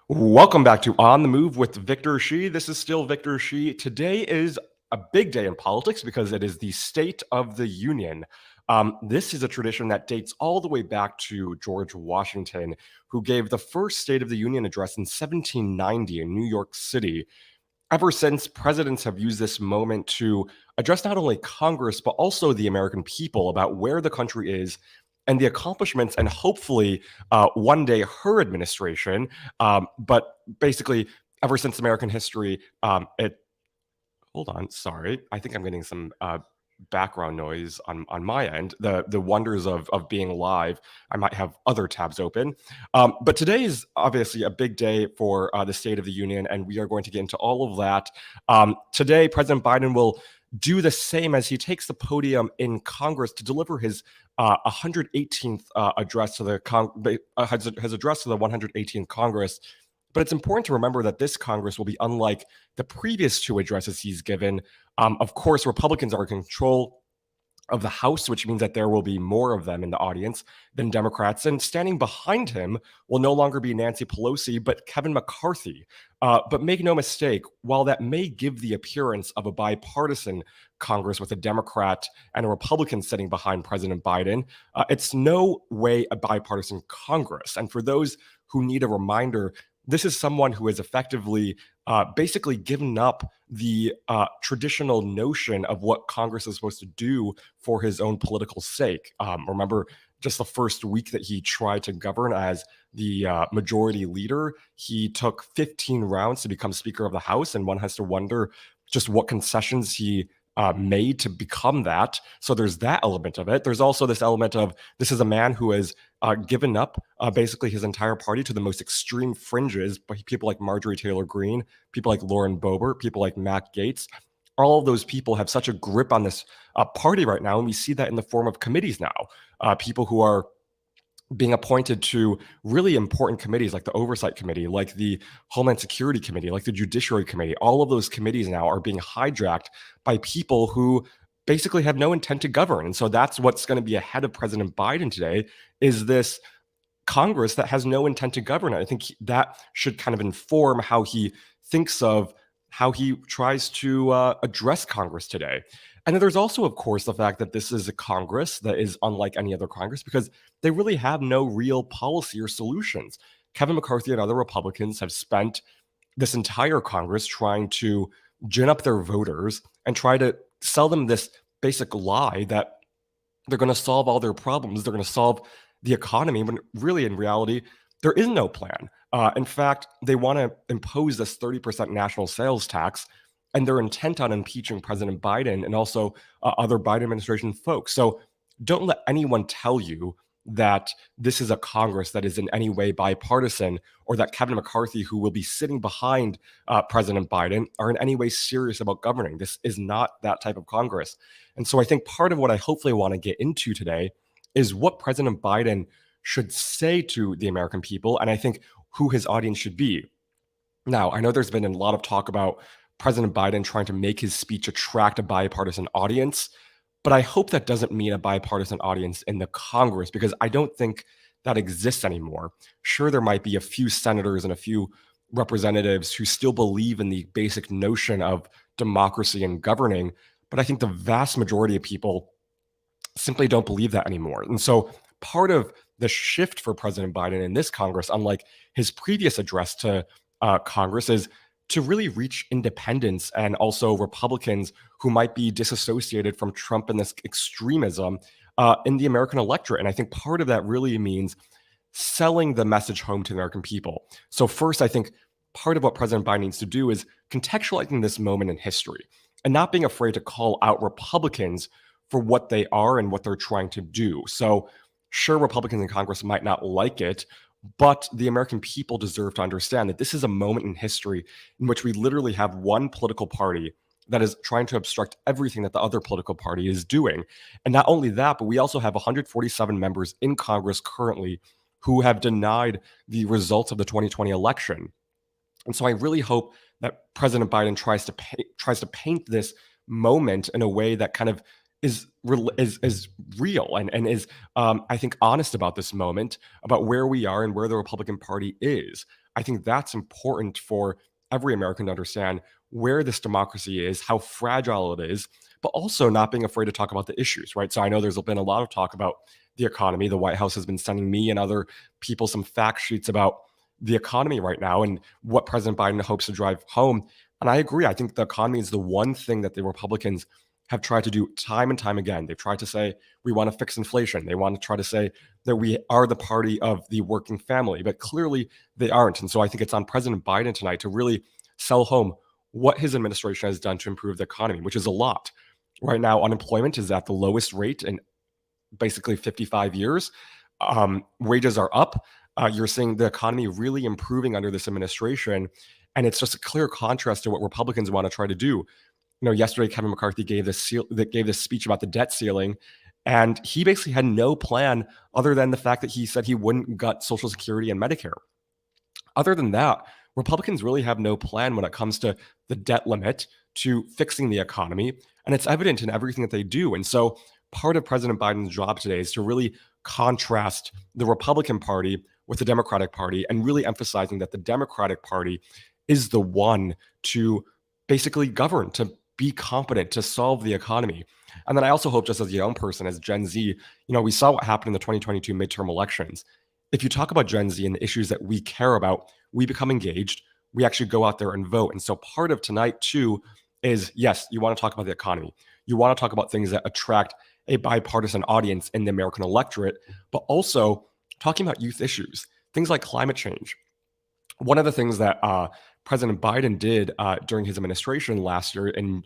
Welcome back to On the Move with Victor Shi. This is still Victor Shi. Today is a big day in politics because it is the State of the Union. This is a tradition that dates all the way back to George Washington, who gave the first State of the Union address in 1790 in New York City. Ever since, presidents have used this moment to address not only Congress, but also the American people about where the country is and the accomplishments, and hopefully one day her administration. But basically, ever since American history, it hold on, sorry. I think I'm getting some background noise on my end. The wonders of being live. I might have other tabs open. But today is obviously a big day for the State of the Union, and we are going to get into all of that. Today, President Biden will do the same as he takes the podium in Congress to deliver his 118th address to the his address to the 118th Congress. But it's important to remember that this Congress will be unlike the previous two addresses he's given. Of course, Republicans are in control of the House, which means that there will be more of them in the audience than Democrats. And standing behind him will no longer be Nancy Pelosi, but Kevin McCarthy. But make no mistake, while that may give the appearance of a bipartisan Congress with a Democrat and a Republican sitting behind President Biden, it's no way a bipartisan Congress. And for those who need a reminder, this is someone who has effectively basically given up the traditional notion of what Congress is supposed to do for his own political sake. Remember, just the first week that he tried to govern as the majority leader, he took 15 rounds to become Speaker of the House, and one has to wonder just what concessions he made to become that. So there's that element of it. There's also this element of this is a man who has given up basically his entire party to the most extreme fringes, by people like Marjorie Taylor Greene, people like Lauren Boebert, people like Matt Gaetz. All of those people have such a grip on this party right now, and we see that in the form of committees now. People who are being appointed to really important committees like the Oversight Committee, like the Homeland Security Committee, like the Judiciary Committee. All of those committees now are being hijacked by people who basically have no intent to govern. And so that's what's going to be ahead of President Biden today, is this Congress that has no intent to govern. I think that should kind of inform how he thinks of how he tries to address Congress today. And then there's also, of course, the fact that this is a Congress that is unlike any other Congress because they really have no real policy or solutions. Kevin McCarthy and other Republicans have spent this entire Congress trying to gin up their voters and try to sell them this basic lie that they're going to solve all their problems. They're going to solve the economy, when really, in reality, there is no plan. In fact, they want to impose this 30% national sales tax, and they're intent on impeaching President Biden and also other Biden administration folks. So don't let anyone tell you that this is a Congress that is in any way bipartisan, or that Kevin McCarthy, who will be sitting behind President Biden, are in any way serious about governing. This is not that type of Congress. And so I think part of what I hopefully want to get into today is what President Biden should say to the American people, and I think who his audience should be. Now, I know there's been a lot of talk about President Biden trying to make his speech attract a bipartisan audience, but I hope that doesn't mean a bipartisan audience in the Congress, because I don't think that exists anymore. Sure, there might be a few senators and a few representatives who still believe in the basic notion of democracy and governing, but I think the vast majority of people simply don't believe that anymore. And so part of the shift for President Biden in this Congress, unlike his previous address to Congress, is to really reach independents and also Republicans who might be disassociated from Trump and this extremism in the American electorate. And I think part of that really means selling the message home to the American people. So first, I think part of what President Biden needs to do is contextualizing this moment in history and not being afraid to call out Republicans for what they are and what they're trying to do. So sure, Republicans in Congress might not like it, but the American people deserve to understand that this is a moment in history in which we literally have one political party that is trying to obstruct everything that the other political party is doing. And not only that, but we also have 147 members in Congress currently who have denied the results of the 2020 election. And so I really hope that President Biden tries to paint this moment in a way that kind of is real and is I think honest about this moment, about where we are and where the Republican Party is. I think that's important for every American to understand where this democracy is, how fragile it is, but also not being afraid to talk about the issues, right? So I know there's been a lot of talk about the economy. The White House has been sending me and other people some fact sheets about the economy right now and what President Biden hopes to drive home. And I agree. I think the economy is the one thing that the Republicans have tried to do time and time again. They've tried to say, we want to fix inflation. They want to try to say that we are the party of the working family, but clearly they aren't. And so I think it's on President Biden tonight to really sell home what his administration has done to improve the economy, which is a lot. Right now, unemployment is at the lowest rate in basically 55 years. Wages are up. You're seeing the economy really improving under this administration. And it's just a clear contrast to what Republicans want to try to do. Yesterday Kevin McCarthy gave this speech about the debt ceiling, and he basically had no plan other than the fact that he said he wouldn't gut Social Security and Medicare. Other than that, Republicans really have no plan when it comes to the debt limit, to fixing the economy, and it's evident in everything that they do. And so part of President Biden's job today is to really contrast the Republican Party with the Democratic Party and really emphasizing that the Democratic Party is the one to basically govern, to be competent, to solve the economy. And then I also hope, just as a young person, as Gen Z, we saw what happened in the 2022 midterm elections. If you talk about Gen Z and the issues that we care about, we become engaged. We actually go out there and vote. And so part of tonight, too, is yes, you want to talk about the economy. You want to talk about things that attract a bipartisan audience in the American electorate, but also talking about youth issues, things like climate change. One of the things that President Biden did during his administration last year in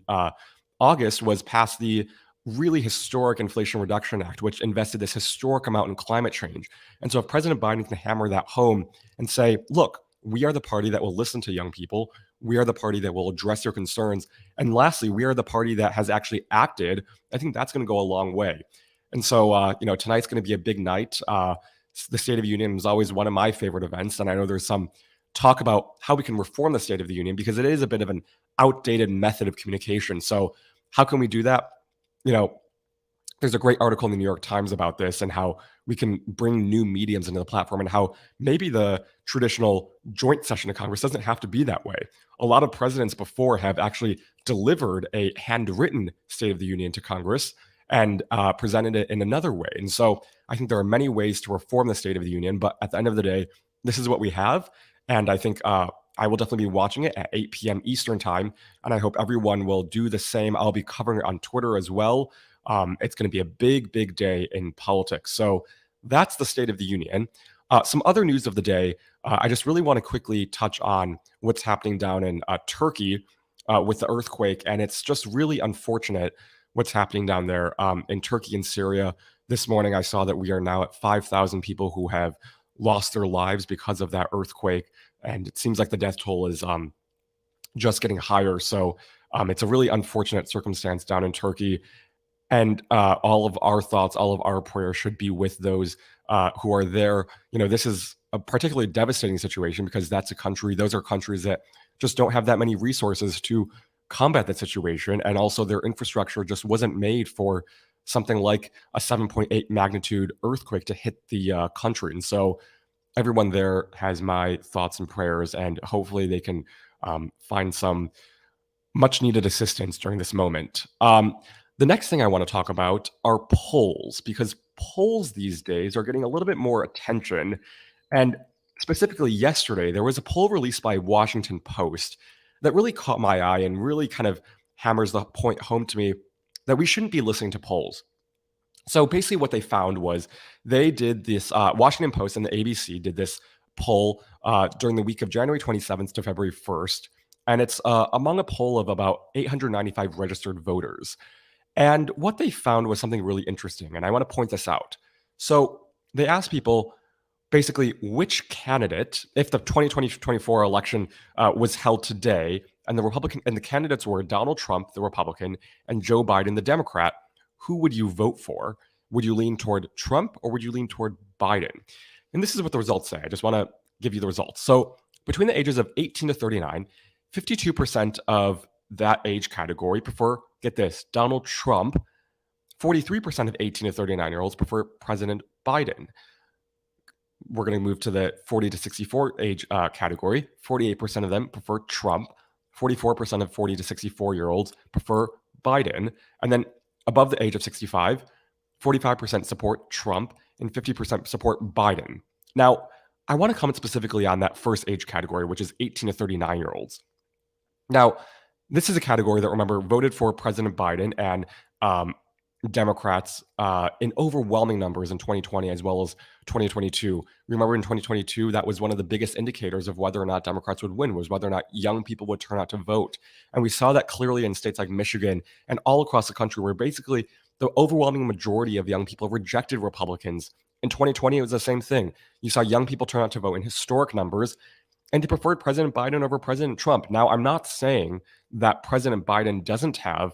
August was pass the really historic Inflation Reduction Act, which invested this historic amount in climate change. And so if President Biden can hammer that home and say, look, we are the party that will listen to young people. We are the party that will address their concerns. And lastly, we are the party that has actually acted. I think that's going to go a long way. And so, tonight's going to be a big night. The State of the Union is always one of my favorite events. And I know there's some talk about how we can reform the State of the Union because it is a bit of an outdated method of communication. So how can we do that? There's a great article in the New York Times about this and how we can bring new mediums into the platform and how maybe the traditional joint session of Congress doesn't have to be that way. A lot of presidents before have actually delivered a handwritten State of the Union to Congress and presented it in another way. And so I think there are many ways to reform the State of the Union, but at the end of the day, this is what we have. And I think I will definitely be watching it at 8 p.m. Eastern time, and I hope everyone will do the same. I'll be covering it on Twitter as well. It's going to be a big, big day in politics. So that's the State of the Union. Some other news of the day, I just really want to quickly touch on what's happening down in Turkey with the earthquake. And it's just really unfortunate what's happening down there in Turkey and Syria. This morning, I saw that we are now at 5,000 people who have lost their lives because of that earthquake. And it seems like the death toll is just getting higher. So it's a really unfortunate circumstance down in Turkey. And all of our thoughts, all of our prayers should be with those who are there. This is a particularly devastating situation because those are countries that just don't have that many resources to combat that situation. And also their infrastructure just wasn't made for something like a 7.8 magnitude earthquake to hit the country. And so everyone there has my thoughts and prayers, and hopefully they can find some much needed assistance during this moment. The next thing I want to talk about are polls, because polls these days are getting a little bit more attention. And specifically yesterday, there was a poll released by Washington Post that really caught my eye and really kind of hammers the point home to me that we shouldn't be listening to polls. So basically what they found was they did this, Washington Post and the ABC did this poll during the week of January 27th to February 1st. And it's among a poll of about 895 registered voters. And what they found was something really interesting. And I want to point this out. So they asked people basically which candidate, if the 2024 election was held today, and the candidates were Donald Trump, the Republican, and Joe Biden, the Democrat, who would you vote for? Would you lean toward Trump or would you lean toward Biden? And this is what the results say. I just want to give you the results. So between the ages of 18 to 39, 52% of that age category prefer, get this, Donald Trump. 43% of 18 to 39-year-olds prefer President Biden. We're going to move to the 40 to 64 age category. 48% of them prefer Trump. 44% of 40 to 64-year-olds prefer Biden. And then above the age of 65, 45% support Trump and 50% support Biden. Now, I want to comment specifically on that first age category, which is 18 to 39-year-olds. Now, this is a category that, remember, voted for President Biden and um, Democrats in overwhelming numbers in 2020 as well as 2022. Remember, in 2022, that was one of the biggest indicators of whether or not Democrats would win, was whether or not young people would turn out to vote. And we saw that clearly in states like Michigan and all across the country, where basically the overwhelming majority of young people rejected Republicans. In 2020, it was the same thing. You saw young people turn out to vote in historic numbers, and they preferred President Biden over President Trump. Now, I'm not saying that President Biden doesn't have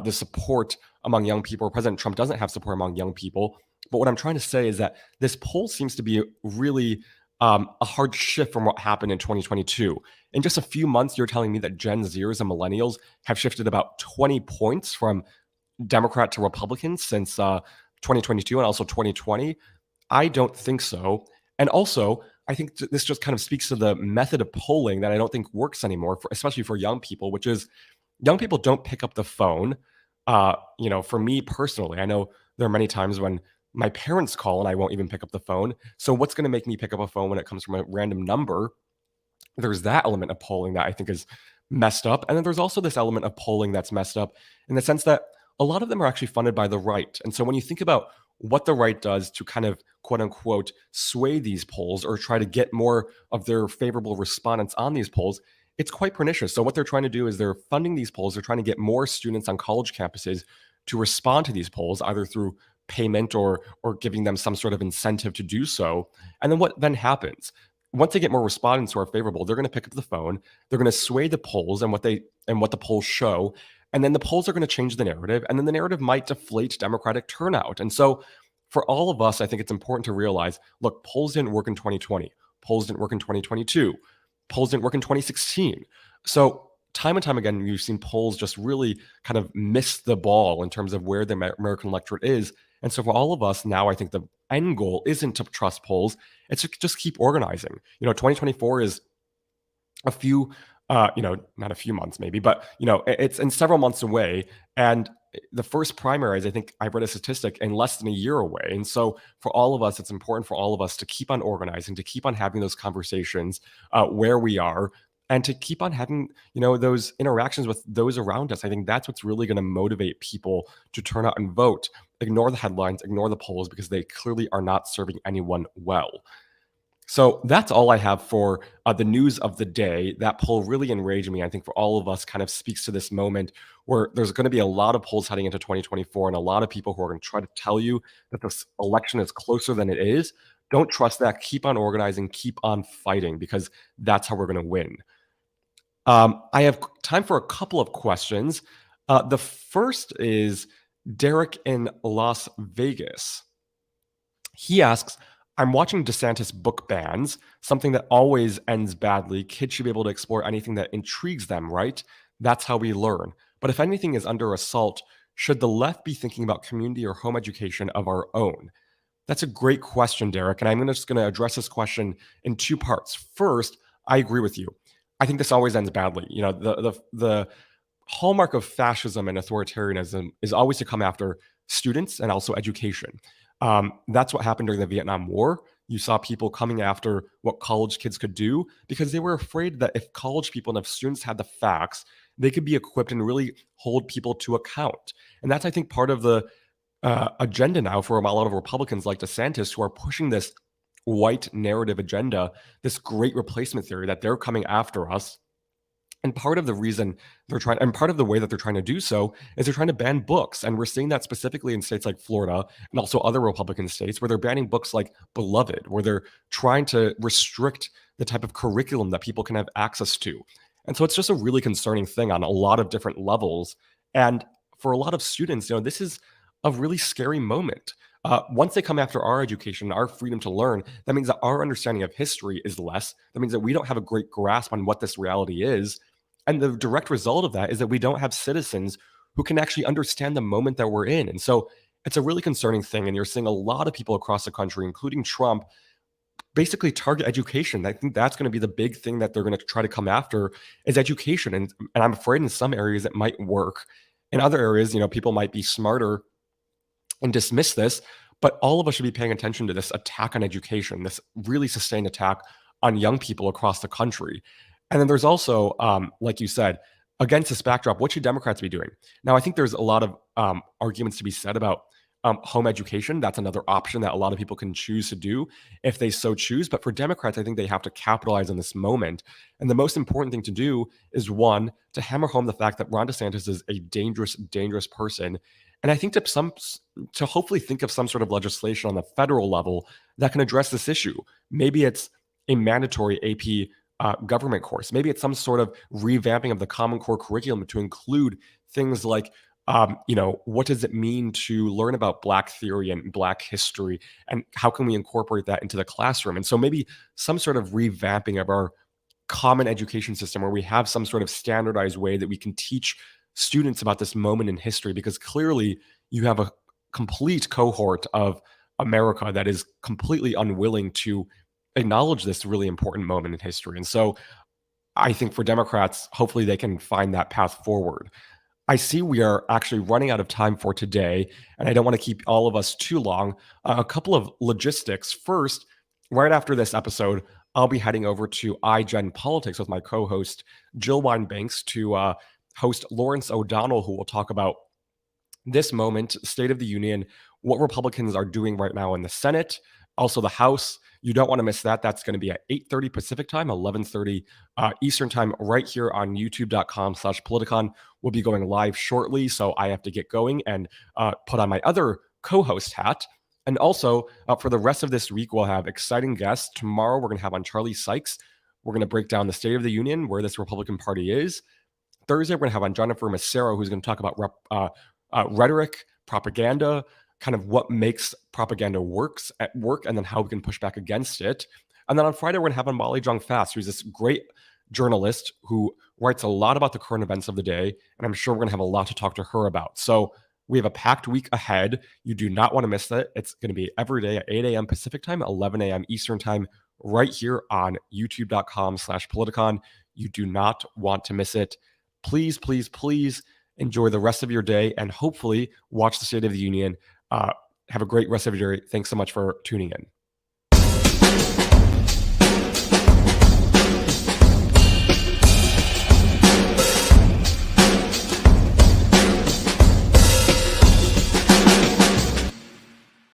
the support among young people, or President Trump doesn't have support among young people. But what I'm trying to say is that this poll seems to be really a hard shift from what happened in 2022. In just a few months, you're telling me that Gen Zers and millennials have shifted about 20 points from Democrat to Republican since 2022 and also 2020. I don't think so. And also, I think this just kind of speaks to the method of polling that I don't think works anymore, especially for young people, which is young people don't pick up the phone. For me personally, I know there are many times when my parents call and I won't even pick up the phone. So what's going to make me pick up a phone when it comes from a random number? There's that element of polling that I think is messed up. And then there's also this element of polling that's messed up in the sense that a lot of them are actually funded by the right. And so when you think about what the right does to kind of quote unquote sway these polls or try to get more of their favorable respondents on these polls, it's quite pernicious. So what they're trying to do is they're funding these polls. They're trying to get more students on college campuses to respond to these polls, either through payment or giving them some sort of incentive to do so. And then what then happens? Once they get more respondents who are favorable, they're going to pick up the phone. They're going to sway the polls and what the polls show, and then the polls are going to change the narrative, and then the narrative might deflate Democratic turnout. And so, for all of us, I think it's important to realize: look, polls didn't work in 2020. Polls didn't work in 2022. Polls didn't work in 2016. So time and time again, you've seen polls just really kind of miss the ball in terms of where the American electorate is. And so for all of us now, I think the end goal isn't to trust polls. It's to just keep organizing. 2024 is a few, not a few months maybe, but, it's in several months away. And the first primaries, I think I read a statistic, in less than a year away. And so for all of us, it's important for all of us to keep on organizing, to keep on having those conversations where we are, and to keep on having, those interactions with those around us. I think that's what's really going to motivate people to turn out and vote. Ignore the headlines, ignore the polls, because they clearly are not serving anyone well. So that's all I have for the news of the day. That poll really enraged me. I think for all of us kind of speaks to this moment where there's going to be a lot of polls heading into 2024 and a lot of people who are going to try to tell you that this election is closer than it is. Don't trust that. Keep on organizing, keep on fighting, because that's how we're going to win. I have time for a couple of questions. The first is Derek in Las Vegas. He asks, I'm watching DeSantis book bans, something that always ends badly. Kids should be able to explore anything that intrigues them, right? That's how we learn. But if anything is under assault, should the left be thinking about community or home education of our own? That's a great question, Derek. And I'm just going to address this question in two parts. First, I agree with you. I think this always ends badly. The hallmark of fascism and authoritarianism is always to come after students and also education. That's what happened during the Vietnam War. You saw people coming after what college kids could do because they were afraid that if college people and if students had the facts, they could be equipped and really hold people to account. And that's, I think, part of the agenda now for a lot of Republicans like DeSantis, who are pushing this white narrative agenda, this great replacement theory that they're coming after us. And part of the reason and part of the way that they're trying to do so is they're trying to ban books. And we're seeing that specifically in states like Florida and also other Republican states where they're banning books like Beloved, where they're trying to restrict the type of curriculum that people can have access to. And so it's just a really concerning thing on a lot of different levels. And for a lot of students, this is a really scary moment. Once they come after our education, our freedom to learn, that means that our understanding of history is less. That means that we don't have a great grasp on what this reality is. And the direct result of that is that we don't have citizens who can actually understand the moment that we're in. And so it's a really concerning thing. And you're seeing a lot of people across the country, including Trump, basically target education. I think that's going to be the big thing that they're going to try to come after is education. And I'm afraid in some areas it might work. In other areas, people might be smarter and dismiss this, but all of us should be paying attention to this attack on education, this really sustained attack on young people across the country. And then there's also, like you said, against this backdrop, what should Democrats be doing? Now, I think there's a lot of arguments to be said about home education. That's another option that a lot of people can choose to do if they so choose. But for Democrats, I think they have to capitalize on this moment. And the most important thing to do is one, to hammer home the fact that Ron DeSantis is a dangerous, dangerous person. And I think to hopefully think of some sort of legislation on the federal level that can address this issue. Maybe it's a mandatory AP government course. Maybe it's some sort of revamping of the Common Core curriculum to include things like, what does it mean to learn about Black theory and Black history, and how can we incorporate that into the classroom? And so maybe some sort of revamping of our common education system where we have some sort of standardized way that we can teach students about this moment in history, because clearly you have a complete cohort of America that is completely unwilling to acknowledge this really important moment in history. And so I think for Democrats, hopefully they can find that path forward. I see we are actually running out of time for today, and I don't want to keep all of us too long. A couple of logistics. First, right after this episode, I'll be heading over to iGen Politics with my co-host Jill Wine-Banks to host Lawrence O'Donnell, who will talk about this moment, State of the Union, what Republicans are doing right now in the Senate, also the House. You don't want to miss that. That's going to be at 8:30 Pacific time, 11:30 Eastern time, right here on youtube.com/Politicon. We'll be going live shortly, so I have to get going and put on my other co-host hat. And also, for the rest of this week, we'll have exciting guests. Tomorrow, we're going to have on Charlie Sykes. We're going to break down the State of the Union, where this Republican Party is. Thursday, we're going to have on Jennifer Massero, who's going to talk about rhetoric, propaganda, kind of what makes propaganda work, and then how we can push back against it. And then on Friday, we're going to have on Molly Jong-Fast, who's this great journalist who writes a lot about the current events of the day, and I'm sure we're going to have a lot to talk to her about. So we have a packed week ahead. You do not want to miss that. It's going to be every day at 8 a.m. Pacific time, 11 a.m. Eastern time, right here on youtube.com/Politicon. You do not want to miss it. Please, please, please enjoy the rest of your day and hopefully watch the State of the Union. Have a great rest of your day. Thanks so much for tuning in.